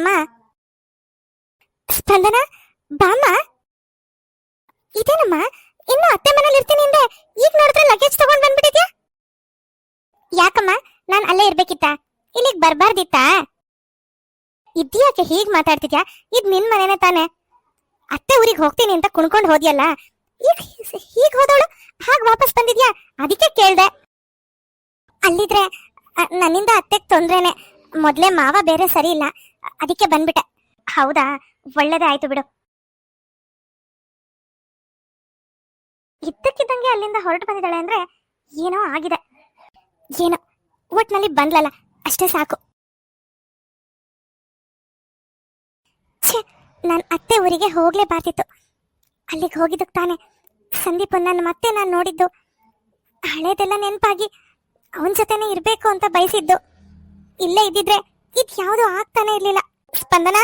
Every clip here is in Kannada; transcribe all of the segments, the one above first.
ಅಮ್ಮ ಸ್ಪಂದನ ಬಾಮ್ಮ. ಇದೇನಮ್ಮ ಇನ್ನು ಅತ್ತೆ ಮನೇಲಿ ಇರ್ತೀನಿ ಅಂದೆ, ಈಗ ನೋಡಿದ್ರೆ ಲಗೇಜ್ ತಗೊಂಡ್ ಬಂದ್ಬಿಟ್ಟಿದ್ಯಾ? ಯಾಕಮ್ಮ ನಾನ್ ಅಲ್ಲೇ ಇರ್ಬೇಕಿತ್ತ, ಇಲ್ಲಿಗ್ ಬರ್ಬಾರ್ದಿತ್ತ? ಇದ್ಯಾಕೆ ಹೀಗ್ ಮಾತಾಡ್ತಿದ್ಯಾ? ಇದ್ ನಿನ್ ಮನೇನೆ ತಾನೆ. ಅತ್ತೆ ಊರಿಗೆ ಹೋಗ್ತೀನಿ ಅಂತ ಕುಣ್ಕೊಂಡ್ ಹೋದ್ಯಲ್ಲ, ಈಗ ಹೀಗ್ ಹೋದವಳು ಹಾಗ್ ವಾಪಸ್ ಬಂದಿದ್ಯಾ? ಅದಕ್ಕೆ ಕೇಳ್ದೆ. ಅಲ್ಲಿದ್ರೆ ನನ್ನಿಂದ ಅತ್ತೆಗ್ ತೊಂದ್ರೆನೆ. ಮೊದ್ಲೇ ಮಾವ ಬೇರೆ ಸರಿ ಇಲ್ಲ, ಅದಕ್ಕೆ ಬಂದ್ಬಿಟ್ಟೆ. ಹೌದಾ, ಒಳ್ಳೇದೇ ಆಯ್ತು ಬಿಡು. ಇದ್ದಕ್ಕಿದ್ದಂಗೆ ಅಲ್ಲಿಂದ ಹೊರಟು ಬಂದಿದ್ದಾಳೆ ಅಂದ್ರೆ ಏನೋ ಆಗಿದೆ. ಏನೋ ಒಟ್ನಲ್ಲಿ ಬಂದ್ಲಲ್ಲ, ಅಷ್ಟೇ ಸಾಕು. ಛೇ, ನಾನು ಅತ್ತೆ ಊರಿಗೆ ಹೋಗ್ಲೇಬಾರ್ದಿತ್ತು. ಅಲ್ಲಿಗೆ ಹೋಗಿದ್ದಕ್ಕೆ ತಾನೆ ಸಂದೀಪ್ ನನ್ನ ಮತ್ತೆ ನಾನು ನೋಡಿದ್ದು. ಹಳೇದೆಲ್ಲ ನೆನಪಾಗಿ ಅವನ ಜೊತೆನೆ ಇರ್ಬೇಕು ಅಂತ ಬಯಸಿದ್ದು. ಇಲ್ಲೇ ಇದ್ದಿದ್ರೆ ಇದು ಯಾವುದು ಆಗ್ತಾನೆ ಇರ್ಲಿಲ್ಲ. ಸ್ಪಂದನ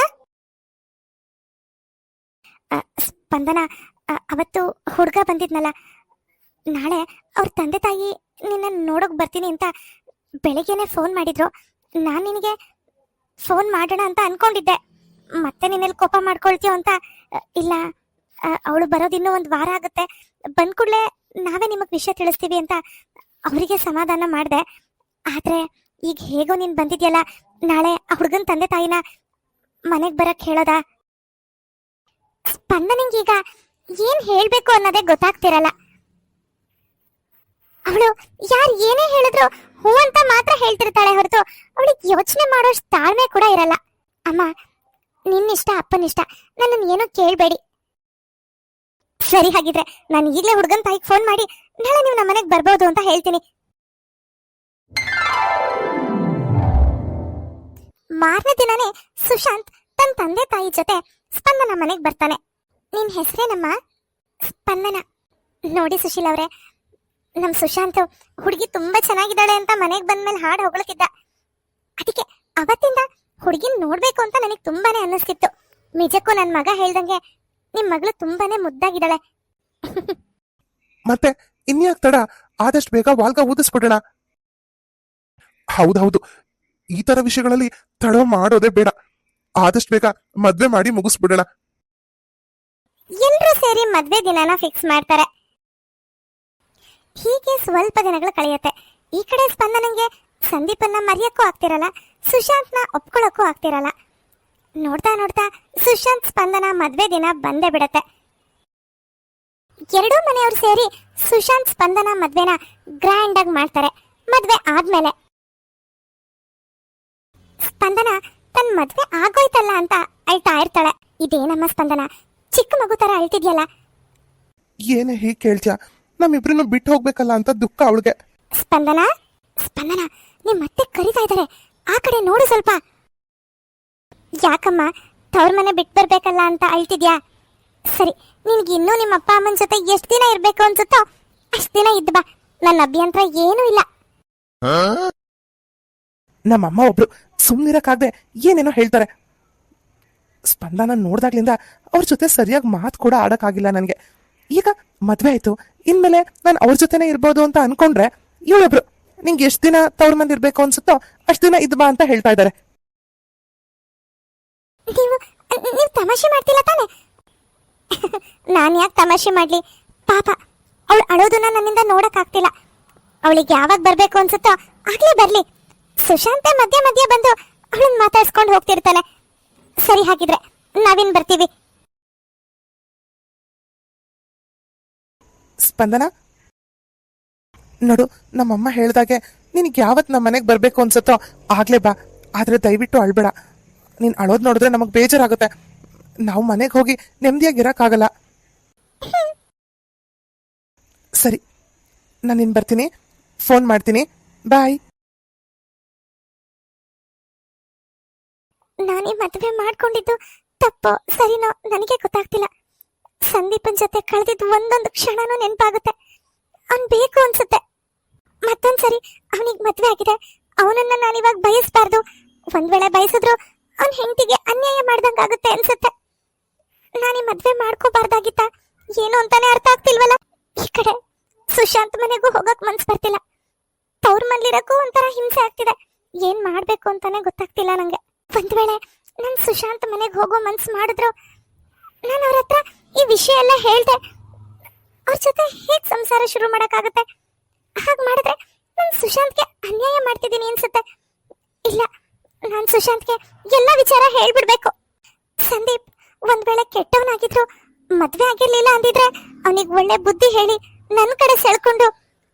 ಸ್ಪಂದನ, ಅವತ್ತು ಹುಡುಗ ಬಂದಿದ್ನಲ್ಲ, ನಾಳೆ ಅವ್ರ ತಂದೆ ತಾಯಿ ನಿನ್ನ ನೋಡೋಕ್ ಬರ್ತೀನಿ ಅಂತ ಬೆಳಿಗ್ಗೆನೆ ಫೋನ್ ಮಾಡಿದ್ರು. ನಾನು ನಿನಗೆ ಫೋನ್ ಮಾಡೋಣ ಅಂತ ಅನ್ಕೊಂಡಿದ್ದೆ. ಮತ್ತೆ ನಿನ್ನೆಲ್ಲಿ ಕೋಪ ಮಾಡ್ಕೊಳ್ತೀಯೋ ಅಂತ. ಇಲ್ಲ, ಅವಳು ಬರೋದಿನ್ನೂ ಒಂದು ವಾರ ಆಗುತ್ತೆ, ಬಂದ್ ಕೂಡಲೇ ನಾವೇ ನಿಮಗೆ ವಿಷಯ ತಿಳಿಸ್ತೀವಿ ಅಂತ ಅವರಿಗೆ ಸಮಾಧಾನ ಮಾಡಿದೆ. ಆದ್ರೆ ಈಗ ಹೇಗೋ ನೀನ್ ಬಂದಿದ್ಯಲ್ಲ, ನಾಳೆ ಆ ಹುಡುಗನ ತಂದೆ ತಾಯಿನ ಮನೆಗೆ ಬರಕ್ ಹೇಳೋದ? ಸ್ಪಂದನಿಂಗೀಗ ಏನ್ ಹೇಳ್ಬೇಕು ಅನ್ನೋದೇ ಗೊತ್ತಾಗ್ತಿರಲ್ಲ. ಅವಳು ಯಾರು ಏನೇ ಹೇಳಿದ್ರು ಹೂ ಅಂತ ಮಾತ್ರ ಹೇಳ್ತಿರ್ತಾಳೆ ಹೊರತು ಅವಳಿಗೆ ಯೋಚನೆ ಮಾಡೋಷ್ಟು ತಾಳ್ಮೆ ಕೂಡ ಇರಲ್ಲ. ಅಮ್ಮ, ನಿನ್ನಿಷ್ಟ ಅಪ್ಪನಿಷ್ಟ, ನನ್ನನ್ನು ಏನೋ ಕೇಳಬೇಡಿ. ಸರಿ, ಹಾಗಿದ್ರೆ ನಾನು ಈಗಲೇ ಹುಡುಗನ ತಾಯಿಗೆ ಫೋನ್ ಮಾಡಿ ನಾಳೆ ನೀವು ನಮ್ಮ ಮನೆಗೆ ಬರ್ಬೋದು ಅಂತ ಹೇಳ್ತೀನಿ. ಮಾರನೇ ದಿನನೇ ಸುಶಾಂತ್ ತನ್ನ ತಂದೆ ತಾಯಿ ಜೊತೆ ಸ್ಪಂದನ ಮನೆಗೆ ಬರ್ತಾನೆ. ನಿನ್ ಹೆಸರೇನಮ್ಮ? ಸ್ಪಂದನ. ನೋಡಿ ಸುಶೀಲ್ ಅವ್ರೆ, ನಮ್ ಸುಶಾಂತ್ ಹುಡುಗಿ ತುಂಬಾ ಚೆನ್ನಾಗಿದ್ದಾಳೆ ಅಂತ ಮನೆಗೆ ಬಂದ್ಮೇಲೆ ಹಾಡು ಹೊಗಳಕ್ಕಿದ್ದ. ಅದಕ್ಕೆ ಅವತ್ತಿಂದ ಹುಡುಗಿನ ನೋಡ್ಬೇಕು ಅಂತ ನನಗೆ ತುಂಬಾನೇ ಅನ್ನಿಸ್ತಿತ್ತು. ನಿಜಕ್ಕೂ ನನ್ನ ಮಗ ಹೇಳ್ದಂಗೆ ನಿಮ್ ಮಗಳು ತುಂಬಾನೇ ಮುದ್ದಾಗಿದ್ದಾಳೆ. ಮತ್ತೆ ಇನ್ಯಾಕ್ ತಡ, ಆದಷ್ಟು ಬೇಗ ವಾಲ್ಗ ಊದಿಸ್ಬಿಡೋಣ. ಹೌದೌದು, ಈ ತರ ವಿಷಯಗಳಲ್ಲಿ ತಡ ಮಾಡೋದೇ ಬೇಡ. ಆದಷ್ಟು ಬೇಗ ಮದ್ವೆ ಮಾಡಿ ಮುಗಿಸ್ಬಿಡೋಣ. ಎಲ್ರೂ ಸೇರಿ ಮದ್ವೆ ದಿನಾನ ಫಿಕ್ಸ್ ಮಾಡ್ತಾರೆ. ಹೀಗೆ ಸ್ವಲ್ಪ ದಿನಗಳು ಕಳೆಯುತ್ತೆ. ಈ ಕಡೆ ಸ್ಪಂದನಂಗೆ ಸಂದೀಪನ್ನ ಮರೆಯಕ್ಕೂ ಆಗ್ತಿರಲ್ಲ, ಸುಶಾಂತ್ನ ಒಪ್ಕೊಳ್ಳೋಕ್ಕೂ ಆಗ್ತಿರಲ್ಲ. ನೋಡ್ತಾ ನೋಡ್ತಾ ಸುಶಾಂತ್ ಸ್ಪಂದನ ಮದ್ವೆ ದಿನ ಬಂದೇ ಬಿಡತ್ತೆ. ಎರಡೂ ಮನೆಯವರು ಸೇರಿ ಸುಶಾಂತ್ ಸ್ಪಂದನ ಮದ್ವೆನ ಗ್ರ್ಯಾಂಡ್ ಆಗಿ ಮಾಡ್ತಾರೆ. ಮದ್ವೆ ಆದ್ಮೇಲೆ ಸ್ಪಂದನ ತನ್ನ ಮದ್ವೆ ಆಗೋಯ್ತಲ್ಲ ಅಂತ ಅಳ್ತಾ ಇರ್ತಾಳೆ. ಇದೇನಮ್ಮ ಸ್ಪಂದನ, ಚಿಕ್ಕ ಮಗು ತರ ಅಳ್ತಿದ್ಯಲ್ಲ? ಏನೇ ಹೀಗೆ ಕೇಳ್ತ್ಯಾ? ನಮ್ಮಿಬ್ರನ್ನು ಬಿಟ್ಟು ಹೋಗ್ಬೇಕಲ್ಲ ಅಂತ ದುಃಖ ಅವಳಿಗೆ. ಸ್ಪಂದನ, ಸ್ಪಂದನ, ನಿಮ್ ಮತ್ತೆ ಕರಿತಾ ಇದ್ದಾರೆ, ಆ ಕಡೆ ನೋಡು ಸ್ವಲ್ಪ. ಯಾಕಮ್ಮ, ತವ್ರ ಮನೆ ಬಿಟ್ಟು ಬರ್ಬೇಕಲ್ಲ ಅಂತ ಅಳ್ತಿದ್ಯಾ? ಸರಿ, ನಿನ್ಗೆ ಇನ್ನೂ ನಿಮ್ಮ ಅಪ್ಪ ಅಮ್ಮನ ಜೊತೆ ಎಷ್ಟು ದಿನ ಇರ್ಬೇಕು ಅನ್ಸುತ್ತೋ ಅಷ್ಟ್ ದಿನ ಇದ್ ಬಾ, ನನ್ನ ಅಭ್ಯಂತರ ಏನೂ ಇಲ್ಲ. ನಮ್ಮಮ್ಮ ಒಬ್ರು ಸುಮ್ನಿರಕ್ಕಾಗ್ದೆ ಏನೇನೋ ಹೇಳ್ತಾರೆ. ಸ್ಪಂದನ ನೋಡ್ದಾಗ್ಲಿಂದ ಅವ್ರ ಜೊತೆ ಸರಿಯಾಗಿ ಮಾತು ಕೂಡ ಆಡಕ್ಕಾಗಿಲ್ಲ ನನ್ಗೆ. ಈಗ ಮದ್ವೆ ಆಯ್ತು, ಇನ್ಮೇಲೆ ನಾನು ಅವ್ರ ಜೊತೆನೆ ಇರ್ಬೋದು ಅಂತ ಅನ್ಕೊಂಡ್ರೆ ಇವಳೊಬ್ರು ನಿಂಗೆ ಎಷ್ಟ್ ದಿನ ತವ್ರ ಮಂದಿ ಇರ್ಬೇಕು ಅನ್ಸುತ್ತೋ ಅಷ್ಟ್ ದಿನ ಇದ್ ಬಾ ಅಂತ ಹೇಳ್ತಾ ಇದ್ದಾರೆ. ನೀವು ತಮಾಷೆ ಮಾಡ್ತಿಲ್ಲ ತಾನೆ? ನಾನ್ ಯಾಕೆ ತಮಾಷೆ ಮಾಡ್ಲಿ? ಪಾಪ ಅವಳು ಅಳೋದನ್ನ ನನ್ನಿಂದ ನೋಡಕ್ ಆಗ್ತಿಲ್ಲ. ಅವಳಿಗೆ ಯಾವಾಗ ಬರ್ಬೇಕು ಅನ್ಸುತ್ತೋ ಆಗ್ಲೇ ಬರ್ಲಿ. ಸುಶಾಂತೆ ಮಧ್ಯ ಮಧ್ಯ ಬಂದು ಅವಳನ್ನ ಮಾತಾಡ್ಸ್ಕೊಂಡು ಹೋಗ್ತಿರ್ತಾನೆ. ಸರಿ, ಹಾಗಿದ್ರೆ ನಾವಿನ್ ಬರ್ತೀವಿ. ಸ್ಪಂದನ, ನೋಡು, ನಮ್ಮಮ್ಮ ಹೇಳ್ದಾಗೆ ನಿನಗೆ ಯಾವತ್ ನಮ್ಮ ಮನೆಗೆ ಬರ್ಬೇಕು ಅನ್ಸತ್ತೋ ಆಗ್ಲೇ ಬಾ. ಆದ್ರೆ ದಯವಿಟ್ಟು ಅಳ್ಬೇಡ. ನೀನ್ ಅಳೋದ್ ನೋಡಿದ್ರೆ ನಮಗ್ ಬೇಜಾರಾಗುತ್ತೆ. ನಾವು ಮನೆಗೆ ಹೋಗಿ ನೆಮ್ಮದಿಯಾಗಿರಕ್ಕಾಗಲ್ಲ. ಸರಿ, ನಾನು ಇನ್ ಬರ್ತೀನಿ, ಫೋನ್ ಮಾಡ್ತೀನಿ, ಬಾಯ್. ನಾನೇ ಮದುವೆ ಮಾಡ್ಕೊಂಡಿದ್ದು ತಪ್ಪೋ ಸರಿನೋ ನನಗೆ ಗೊತ್ತಾಗ್ತಿಲ್ಲ. ಸಂದೀಪನ್ ಜೊತೆ ಕಳೆದಿದ್ದು ಒಂದೊಂದು ಕ್ಷಣನೂ ನೆನಪಾಗುತ್ತೆ. ಅವ್ನ್ ಬೇಕು ಅನ್ಸುತ್ತೆ. ಮತ್ತೊಂದ್ಸರಿ ಅವನಿಗೆ ಮದ್ವೆ ಆಗಿದೆ, ಅವನನ್ನ ನಾನಿವಾಗ ಬಯಸ್ಬಾರ್ದು. ಒಂದ್ ವೇಳೆ ಬಯಸಿದ್ರು ಅವನ್ ಹೆಂಡತಿಗೆ ಅನ್ಯಾಯ ಮಾಡ್ದಂಗಾಗುತ್ತೆ ಅನ್ಸುತ್ತೆ. ನಾನೇ ಮದ್ವೆ ಮಾಡ್ಕೋಬಾರ್ದಾಗಿತ್ತ ಏನು ಅಂತಾನೆ ಅರ್ಥ ಆಗ್ತಿಲ್ವಲ್ಲ. ಈ ಕಡೆ ಸುಶಾಂತ್ ಮನೆಗೂ ಹೋಗಕ್ ಮನ್ಸ್ ಬರ್ತಿಲ್ಲ. ತವ್ರ ಮನೇಲಿರಕ್ಕೂ ಒಂಥರ ಹಿಂಸೆ ಆಗ್ತಿದೆ. ಏನ್ ಮಾಡ್ಬೇಕು ಅಂತಾನೆ ಗೊತ್ತಾಗ್ತಿಲ್ಲ ನಂಗೆ. ಒಂದ್ ವೇಳೆ ನನ್ ಸುಶಾಂತ್ ಮನೆಗೆ ಹೋಗೋ ಮನ್ಸು ಮಾಡಿದ್ರು ನಾನು ಅವ್ರ ಹತ್ರ ಈ ವಿಷಯ ಎಲ್ಲ ಹೇಳ್ದೆ. ಅವ್ರ ಜೊತೆ ಹೇಗ್ ಸಂಸಾರ ಶುರು ಮಾಡಕ್ಕಾಗತ್ತೆ? ಹಾಗೆ ಮಾಡಿದ್ರೆ ನಾನು ಸುಶಾಂತ್ಗೆ ಅನ್ಯಾಯ ಮಾಡ್ತಿದ್ದೀನಿ ಅನ್ಸುತ್ತೆ. ಇಲ್ಲ, ನಾನು ಸುಶಾಂತ್ಗೆ ಎಲ್ಲ ವಿಚಾರ ಹೇಳ್ಬಿಡ್ಬೇಕು. ಸಂದೀಪ್ ಒಂದ್ ವೇಳೆ ಕೆಟ್ಟವನಾಗಿದ್ರು ಮದ್ವೆ ಆಗಿರ್ಲಿಲ್ಲ ಅಂದಿದ್ರೆ ಅವನಿಗೆ ಒಳ್ಳೆ ಬುದ್ಧಿ ಹೇಳಿ ನನ್ನ ಕಡೆ ಸೆಳ್ಕೊಂಡು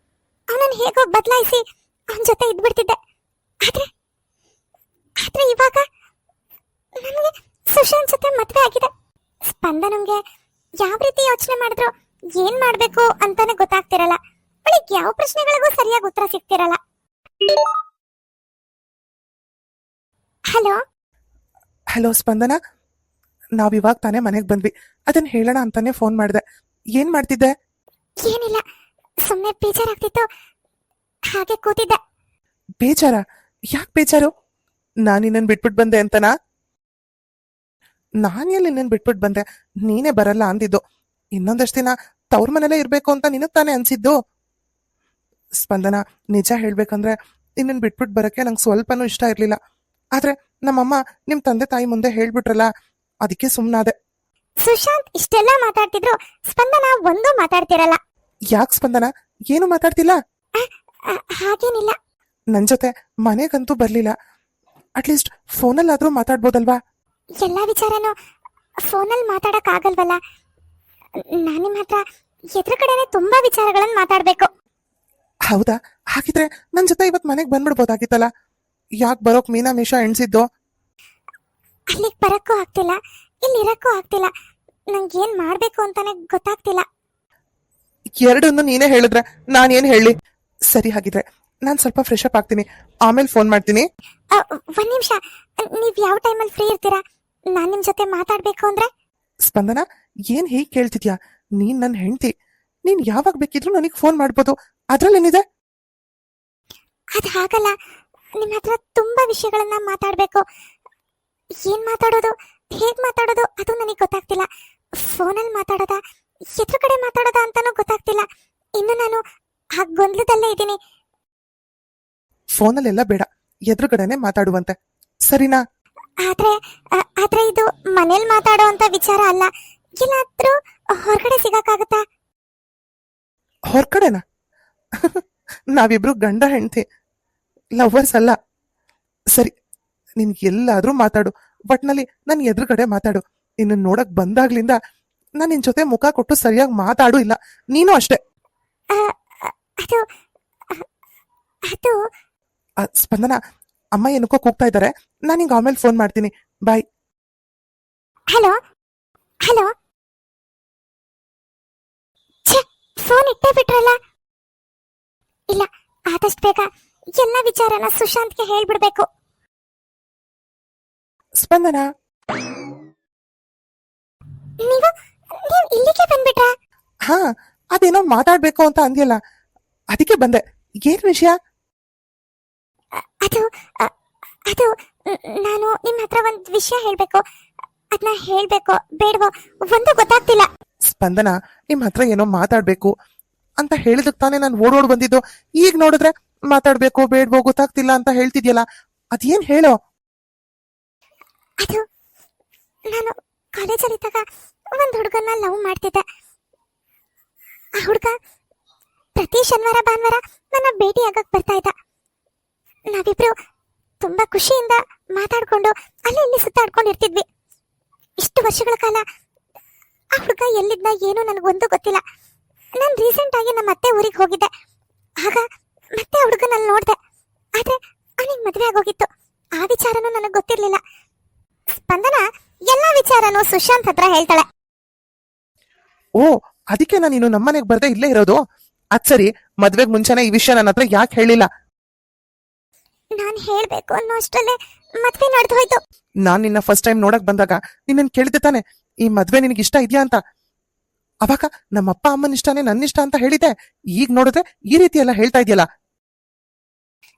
ಅವನನ್ನ ಹೇಗೋ ಬದಲಾಯಿಸಿ ಅವನ ಜೊತೆ ಇದ್ಬಿಡ್ತಿದ್ದೆ. ಆದ್ರೆ ಆದ್ರೆ ಇವಾಗ ನನಗೆ ಸುಶಾಂತ್ ಜೊತೆ ಮದ್ವೆ ಆಗಿದೆ. ಸ್ಪಂದನಂಗೆ ಯಾವ ರೀತಿ ಯೋಚನೆ ಮಾಡಿದ್ರು ಏನ್ ಮಾಡ್ಬೇಕು ಅಂತಾನೆ ಗೊತ್ತಾಗ್ತಿರಲ್ಲ. ಅವಳಿಗೆ ಯಾವ ಪ್ರಶ್ನೆಗಳಿಗೂ ಸರಿಯಾಗಿ ಉತ್ತರ ಸಿಗ್ತಿರಲ್ಲ. ಹಲೋ ಹಲೋ ಸ್ಪಂದನ, ನಾವಿವಾಗ ತಾನೇ ಮನೆಗೆ ಬಂದ್ವಿ. ಅದನ್ನ ಹೇಳೋಣ ಅಂತಾನೆ ಫೋನ್ ಮಾಡಿದೆ. ಏನ್ ಮಾಡ್ತಿದ್ದೆ? ಏನಿಲ್ಲ, ಸುಮ್ಮನೆ ಬೇಜಾರಾಗ್ತಿತ್ತು, ಹಾಗೆ ಕೂತಿದ್ದೆ. ಬೇಜಾರ? ಯಾಕೆ ಬೇಜಾರು? ನಾನು ನಿನ್ನನ್ ಬಿಟ್ಬಿಟ್ ಬಂದೆ ಅಂತನಾ? ನಾನು ಎಲ್ಲಿ ನಿನ್ನನ್ ಬಿಟ್ಬಿಟ್ ಬಂದೆ? ನೀನೇ ಬರಲ್ಲ ಅಂದಿದ್ದು. ಇನ್ನೊಂದಷ್ಟು ದಿನ ತವ್ರ ಮನೇಲೇ ಇರ್ಬೇಕು ಅಂತ ನಿನಗ್ ತಾನೇ ಅನ್ಸಿದ್ದು. ಸ್ಪಂದನ, ನಿಜ ಹೇಳ್ಬೇಕಂದ್ರೆ ನಿನ್ನನ್ ಬಿಟ್ಬಿಟ್ ಬರಕ್ಕೆ ನಂಗೆ ಸ್ವಲ್ಪನೂ ಇಷ್ಟ ಇರ್ಲಿಲ್ಲ. ಆದ್ರೆ ನಮ್ಮಮ್ಮ ನಿಮ್ ತಂದೆ ತಾಯಿ ಮುಂದೆ ಹೇಳ್ಬಿಟ್ರಲ್ಲ, ಅದಕ್ಕೆ ಸುಮ್ನಾದೆ. ಸುಶಾಂತ್ ಇಷ್ಟೆಲ್ಲ ಮಾತಾಡ್ತಿದ್ರು ಸ್ಪಂದನ ಒಂದೂ ಮಾತಾಡ್ತಿರಲ್ಲ. ಯಾಕೆ ಸ್ಪಂದನ, ಏನು ಮಾತಾಡ್ತಿಲ್ಲ? ಹಾಗೇನಿಲ್ಲ. ನನ್ ಜೊತೆ ಮನೆಗಂತೂ ಬರ್ಲಿಲ್ಲ, ಅಟ್ಲೀಸ್ಟ್ ಫೋನಲ್ಲಾದ್ರೂ ಮಾತಾಡ್ಬೋದಲ್ವಾ? ಎಲ್ಲ ವಿಚಾರನೂ ಫೋನಲ್ಲಿ ಮಾತಾಡಕ್ ಆಗಲ್ವಲ್ಲ. ನಾನು ನಿಮ್ಮ ಹತ್ರ ಎದುರುಗಡೆನೆ ತುಂಬಾ ವಿಚಾರಗಳನ್ನ ಮಾತಾಡ್ಬೇಕು. ಹೌದಾ? ಹಾಗಿದ್ರೆ ನನ್ ಜೊತೆ ಇವತ್ ಮನೆಗ್ ಬಂದ್ಬಿಡ್ಬೋದಾಗಿತ್ತಲ್ಲ. ಯಾಕೆ ಬರೋಕ್ ಮೀನಾಮೇಷ ಎಣ್ಸಿದ್ದು? ಅಲ್ಲಿಗೆ ಬರಕ್ಕೂ ಆಗ್ತಿಲ್ಲ, ಇಲ್ಲಿ ಇರಕ್ಕೂ ಆಗ್ತಿಲ್ಲ. ನಂಗೇನ್ ಮಾಡ್ಬೇಕು ಅಂತಾನೆ ಗೊತ್ತಾಗ್ತಿಲ್ಲ. ಎರಡನ್ನು ನೀನೇ ಹೇಳಿದ್ರೆ ನಾನೇನ್ ಹೇಳಿ? ಸರಿ, ಹಾಗಿದ್ರೆ ನಾನ್ ಸ್ವಲ್ಪ ಫ್ರೆಶ್ ಅಪ್ ಆಗ್ತೀನಿ, ಆಮೇಲೆ ಫೋನ್ ಮಾಡ್ತೀನಿ. ಒಂದ್ ನಿಮಿಷ, ನೀವ್ ಯಾವ ಟೈಮಲ್ಲಿ ಫ್ರೀ ಇರ್ತೀರಾ? ನಾನ್ ನಿಮ್ ಜೊತೆ ಮಾತಾಡ್ಬೇಕು ಅಂದ್ರೆ. ಸ್ಪಂದನ, ಏನ್ ಹೀಗ್ ಕೇಳ್ತಿದ್ಯಾ? ನೀನ್ ನನ್ ಹೆಂಡ್ತಿ, ನೀನ್ ಯಾವಾಗ ಬೇಕಿದ್ರು ನನಗ್ ಫೋನ್ ಮಾಡ್ಬೋದು. ಅದ್ರಲ್ಲೇನಿದೆ? ಅದ್ ಹಾಗಲ್ಲ, ನಿಮ್ ಹತ್ರ ತುಂಬಾ ವಿಷಯಗಳನ್ನ ಮಾತಾಡ್ಬೇಕು. ಏನ್ ಮಾತಾಡೋದು, ಹೇಗ್ ಮಾತಾಡೋದು ಅದು ನನಗೆ ಗೊತ್ತಾಗ್ತಿಲ್ಲ. ಫೋನಲ್ಲಿ ಮಾತಾಡೋದಾ, ಎದುರುಗಡೆ ಮಾತಾಡೋದಾ ಅಂತಾನೂ ಗೊತ್ತಾಗ್ತಿಲ್ಲ. ಇನ್ನು ನಾನು ಆ ಗೊಂದಲದಲ್ಲೇ ಇದ್ದೀನಿ. ಫೋನಲ್ಲೆಲ್ಲ ಬೇಡ, ಎದುರುಗಡೆನೆ ಮಾತಾಡುವಂತೆ, ಸರಿನಾ? ಆದ್ರೆ ಇದು ಮನೇಲಿ ಮಾತಾಡೋ ಅಂತ ವಿಚಾರ ಅಲ್ಲ. ಎಲ್ಲಾದ್ರೂ ಹೊರಗಡೆ ಸಿಗಕ್ಕಾಗತ್ತಾ? ಹೊರಗಡೆನಾ? ನಾವಿಬ್ರು ಗಂಡ ಹೆಂಡ್ತಿ, ಲವ್ವರ್ಸ್ ಅಲ್ಲ. ಸರಿ, ನಿನ್ ಎಲ್ಲಾದ್ರೂ ಮಾತಾಡು, ಒಟ್ನಲ್ಲಿ ನನ್ ಎದುರುಗಡೆ ಮಾತಾಡು. ಇನ್ನು ನೋಡಕ್ ಬಂದಾಗ್ಲಿಂದ ನಾನ್ ನಿನ್ ಜೊತೆ ಮುಖ ಕೊಟ್ಟು ಸರಿಯಾಗಿ ಮಾತಾಡು ಇಲ್ಲ. ನೀನು ಅಷ್ಟೇ. ಅದು ಅದು ಸ್ಪಂದನ, ಅಮ್ಮ ಏನಕ್ಕೋ ಕೂಗ್ತಾ ಇದ್ದಾರೆ. ನಾನು ನಿಂಗೆ ಆಮೇಲೆ ಫೋನ್ ಮಾಡ್ತೀನಿ. ಬಾಯ್. ಹಲೋ ಹಲೋ, ಫೋನ್ ಇಟ್ಟೇ ಬಿಟ್ರಲ್ಲ. ಇಲ್ಲ, ಆದಷ್ಟು ಬೇಗ ಎಲ್ಲ ವಿಚಾರನ ಸುಶಾಂತ್ಗೆ ಹೇಳ್ಬಿಡ್ಬೇಕು. ಸ್ಪಂದನ, ನೀವು ಇಲ್ಲಿಗೆ ಬಂದ್ಬಿಟ್ರಾ? ಹಾ, ಅದೇನೋ ಮಾತಾಡ್ಬೇಕು ಅಂತ ಅಂದ್ಯಲ್ಲ, ಅದಕ್ಕೆ ಬಂದೆ. ಏನ್ ವಿಷಯ? ಅದು ಅದು ನಾನು ನಿಮ್ಮ ಹತ್ರ ಒಂದ್ ವಿಷಯ ಹೇಳ್ಬೇಕು. ಅದನ್ನ ಹೇಳ್ಬೇಕೋ ಬೇಡವೋ ಒಂದು ಗೊತ್ತಾಗ್ತಿಲ್ಲ. ಸ್ಪಂದನ, ನಿಮ್ ಹತ್ರ ಏನೋ ಮಾತಾಡ್ಬೇಕು ಅಂತ ಹೇಳಿದಕ್ ತಾನೇ ನಾನು ಓಡೋಡ್ ಬಂದಿದ್ದು. ಈಗ ನೋಡಿದ್ರೆ ಮಾತಾಡ್ಬೇಕು ಬೇಡ್ವೋ ಗೊತ್ತಾಗ್ತಿಲ್ಲ ಅಂತ ಹೇಳ್ತಿದ್ಯಲ್ಲ, ಅದೇನ್ ಹೇಳೋ? ಅದು ನಾನು ಕಾಲೇಜಲ್ಲಿ ಇದ್ದಾಗ ಒಂದ್ ಹುಡುಗನ್ನ ಲವ್ ಮಾಡ್ತಿದ್ದೆ. ಆ ಹುಡುಗ ಪ್ರತಿ ಶನಿವಾರ ಭಾನುವಾರ ನನ್ನ ಭೇಟಿ ಆಗಕ್ ಬರ್ತಾ ಇದ್ದ. ನಾವಿಬ್ರು ತುಂಬಾ ಖುಷಿಯಿಂದ ಮಾತಾಡ್ಕೊಂಡು ಅಲ್ಲಿ ಇಲ್ಲಿ ಸುತ್ತಾಡ್ಕೊಂಡಿರ್ತಿದ್ವಿ. ಇಷ್ಟು ವರ್ಷಗಳ ಕಾಲ ಆ ಹುಡುಗ ಎಲ್ಲಿದ್ದ ಏನೋ ನನಗೊಂದು ಗೊತ್ತಿಲ್ಲ. ನಾನು ರೀಸೆಂಟ್ ಆಗಿ ನಮ್ಮ ಅತ್ತೆ ಊರಿಗೆ ಹೋಗಿದ್ದೆ. ಆಗ ಮತ್ತೆ ಆ ಹುಡುಗನಲ್ಲಿ ನೋಡ್ದೆ. ಆದ್ರೆ ಅವನಿಗೆ ಮದುವೆ ಆಗೋಗಿತ್ತು. ಆ ವಿಚಾರನೂ ನನಗೆ ಗೊತ್ತಿರ್ಲಿಲ್ಲ. ಸ್ಪಂದನ ಎಲ್ಲಾ ವಿಚಾರನೂ ಸುಶಾಂತ್ ಹತ್ರ ಹೇಳ್ತಾಳೆ. ಓ, ಅದಕ್ಕೆ ನಾನು ನಮ್ಮನೆಗ್ ಬರ್ದೆ ಇಲ್ಲೇ ಇರೋದು. ಅದ್ ಸರಿ, ಮದ್ವೆಗ್ ಮುಂಚೆನೆ ಈ ವಿಷಯ ನನ್ನ ಹತ್ರ ಯಾಕೆ ಹೇಳಿಲ್ಲ? ನಾನ್ ಹೇಳ್ಬೇಕು ಅನ್ನೋ ಅಷ್ಟರಲ್ಲೇ ಮದ್ವೆ ನಡೆದು ಹೋಯ್ತು. ನಾನ್ ನಿನ್ನ ಫಸ್ಟ್ ಟೈಮ್ ನೋಡಕ್ ಬಂದಾಗ ನಿನ್ನ ಕೇಳಿದ್ದೆ ತಾನೆ, ಈ ಮದ್ವೆ ನಿನಗೆ ಇಷ್ಟ ಇದೆಯಾ ಅಂತ. ಅವಾಗ ನಮ್ಮಪ್ಪ ಅಮ್ಮನ ಇಷ್ಟನೇ ನನ್ನ ಇಷ್ಟ ಅಂತ ಹೇಳಿದೆ. ಈಗ ನೋಡಿದ್ರೆ ಈ ರೀತಿ ಎಲ್ಲ ಹೇಳ್ತಾ ಇದೆಯಲ್ಲ.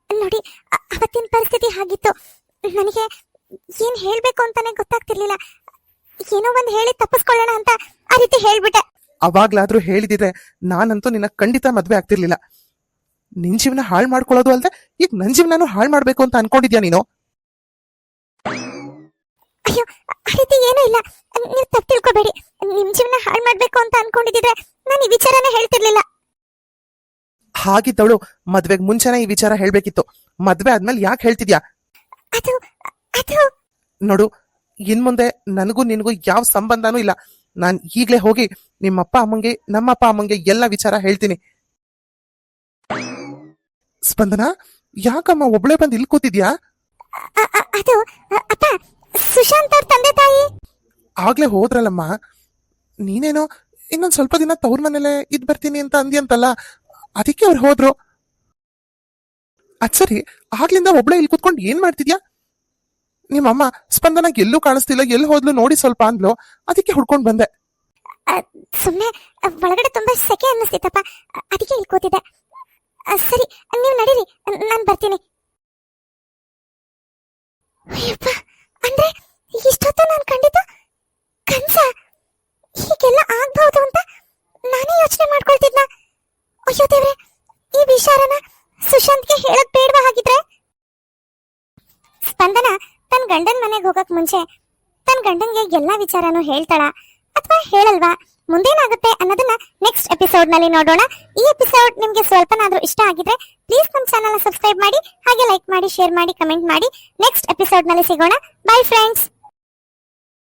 ನೋಡಿ, ಅವತ್ತಿನ ಪರಿಸ್ಥಿತಿ ಹಾಗಿತ್ತು. ನನಗೆ ಏನ್ ಹೇಳ್ಬೇಕು ಅಂತಾನೆ ಗೊತ್ತಾಗ್ತಿರ್ಲಿಲ್ಲ. ಏನೋ ಒಂದ್ ಹೇಳಿ ತಪ್ಪಿಸ್ಕೊಳ್ಳೋಣ ಅಂತ ಆ ರೀತಿ ಹೇಳ್ಬಿಟ್ಟೆ. ಅವಾಗ್ಲಾದ್ರೂ ಹೇಳಿದಿದ್ರೆ ನಾನಂತೂ ನಿನ್ನ ಖಂಡಿತ ಮದ್ವೆ ಆಗ್ತಿರ್ಲಿಲ್ಲ. ನಿನ್ ಜೀವನ ಹಾಳು ಮಾಡ್ಕೊಳ್ಳೋದು ಅಲ್ದೆ ಈಗ ನನ್ ಜೀವನನು ಹಾಳು ಮಾಡ್ಬೇಕು ಅಂತ ಅನ್ಕೊಂಡಿದ್ಯಾ ನೀನು? ಆ ರೀತಿ ಏನೂ ಇಲ್ಲ. ನೀವು ತಪ್ಪು ತಿಳ್ಕೊಬೇಡಿ. ನಿಮ್ ಜೀವನ ಹಾಳು ಮಾಡ್ಬೇಕು ಅಂತ ಅನ್ಕೊಂಡಿದ್ರೆ ನಾನು ಈ ವಿಚಾರನೇ ಹೇಳ್ತಿರ್ಲಿಲ್ಲ. ಹಾಗಿದ್ದವಳು ಮದ್ವೆಗ್ ಮುಂಚೆನೆ ಈ ವಿಚಾರ ಹೇಳ್ಬೇಕಿತ್ತು. ಮದ್ವೆ ಆದ್ಮೇಲೆ ಯಾಕೆ ಹೇಳ್ತಿದ್ಯಾ? ಅದು ಅದು ನೋಡು, ಇನ್ ಮುಂದೆ ನನಗೂ ನಿನಗೂ ಯಾವ ಸಂಬಂಧನೂ ಇಲ್ಲ. ನಾನ್ ಈಗ್ಲೇ ಹೋಗಿ ನಿಮ್ಮಪ್ಪ ಅಮ್ಮಂಗೆ ನಮ್ಮಪ್ಪ ಅಮ್ಮಂಗೆ ಎಲ್ಲ ವಿಚಾರ ಹೇಳ್ತೀನಿ. ಸ್ಪಂದನ, ಯಾಕಮ್ಮ ಒಬ್ಳೆ ಬಂದು ಇಲ್ಲಿ ಕೂತಿದ್ಯಾ? ಅದು ಅಪ್ಪ, ಸುಶಾಂತ್ ಅವ್ರ ತಂದೆ ತಾಯಿ ಆಗ್ಲೇ ಹೋದ್ರಲ್ಲಮ್ಮ. ನೀನೇನೋ ಇನ್ನೊಂದ್ ಸ್ವಲ್ಪ ದಿನ ತವ್ರ ಮನೇಲೆ ಇದ್ ಬರ್ತೀನಿ ಅಂತ ಅಂದ್ಯಂತಲ್ಲ, ಅದಕ್ಕೆ ಅವ್ರು ಹೋದ್ರು. ಅದ್ ಸರಿ, ಆಗ್ಲಿಂದ ಒಬ್ಳೆ ಇಲ್ಲಿ ಕೂತ್ಕೊಂಡು ಏನ್ ಮಾಡ್ತಿದ್ಯಾ? ನಿಮ್ಮಮ್ಮ ಸ್ಪಂದನ ಎಲ್ಲೂ ಕಾಣಿಸ್ತಿಲ್ಲ, ಎಲ್ಲಿ ಹೋದ್ಲು ನೋಡಿ ಸ್ವಲ್ಪ ಅಂದ್ಲು, ಅದಕ್ಕೆ ಹುಡ್ಕೊಂಡ್ ಬಂದೆ. ಸುಮ್ನೆ ಒಳಗಡೆ ತುಂಬಾ ಸೆಕೆ ಅನ್ನಿಸ್ತಿತ್ತಪ್ಪ, ಅದಕ್ಕೆ ಇಲ್ಲಿ ಕೂತಿದ್ದೆ. ಸರಿ, ನೀವು ನಡೀರಿ, ನಾನು ಬರ್ತೀನಿ. ಅಯ್ಯಪ್ಪ, ಅಂದ್ರೆ ಇಷ್ಟೊತ್ತು ನಾನು ಕಂಡಿದ್ದು ಕನ್ಸ? ಹೀಗೆಲ್ಲ ಆಗ್ಬಹುದು ಅಂತ ನಾನೇ ಯೋಚನೆ ಮಾಡ್ಕೊಳ್ತಿದ್ನ. ಅಯ್ಯೋ ದೇವ್ರೆ, ಈ ವಿಚಾರನ ಸುಶಾಂತ್ಗೆ ಹೇಳಕ್ ಬೇಡವಾ ಹಾಗಿದ್ರೆ? ಸ್ಪಂದನ ತನ್ನ ಗಂಡನ ಮನೆಗೆ ಹೋಗಕ್ ಮುಂಚೆ ತನ್ನ ಗಂಡನ್ಗೆ ಎಲ್ಲಾ ವಿಚಾರನೂ ಹೇಳ್ತಾಳ ಅಥವಾ ಹೇಳಲ್ವಾ? ಮುಂದೇನಾಗುತ್ತೆ ಅನ್ನೋದನ್ನ ನೆಕ್ಸ್ಟ್ ಎಪಿಸೋಡ್ ನಲ್ಲಿ ನೋಡೋಣ. ಈ ಎಪಿಸೋಡ್ ನಿಮ್ಗೆ ಸ್ವಲ್ಪನಾದ್ರೂ ಇಷ್ಟ ಆಗಿದ್ರೆ ಪ್ಲೀಸ್ ನಮ್ಮ ಚಾನಲ್ ಸಬ್ಸ್ಕ್ರೈಬ್ ಮಾಡಿ, ಹಾಗೆ ಲೈಕ್ ಮಾಡಿ, ಶೇರ್ ಮಾಡಿ, ಕಮೆಂಟ್ ಮಾಡಿ. ನೆಕ್ಸ್ಟ್ ಎಪಿಸೋಡ್ ನಲ್ಲಿ ಸಿಗೋಣ. By friends.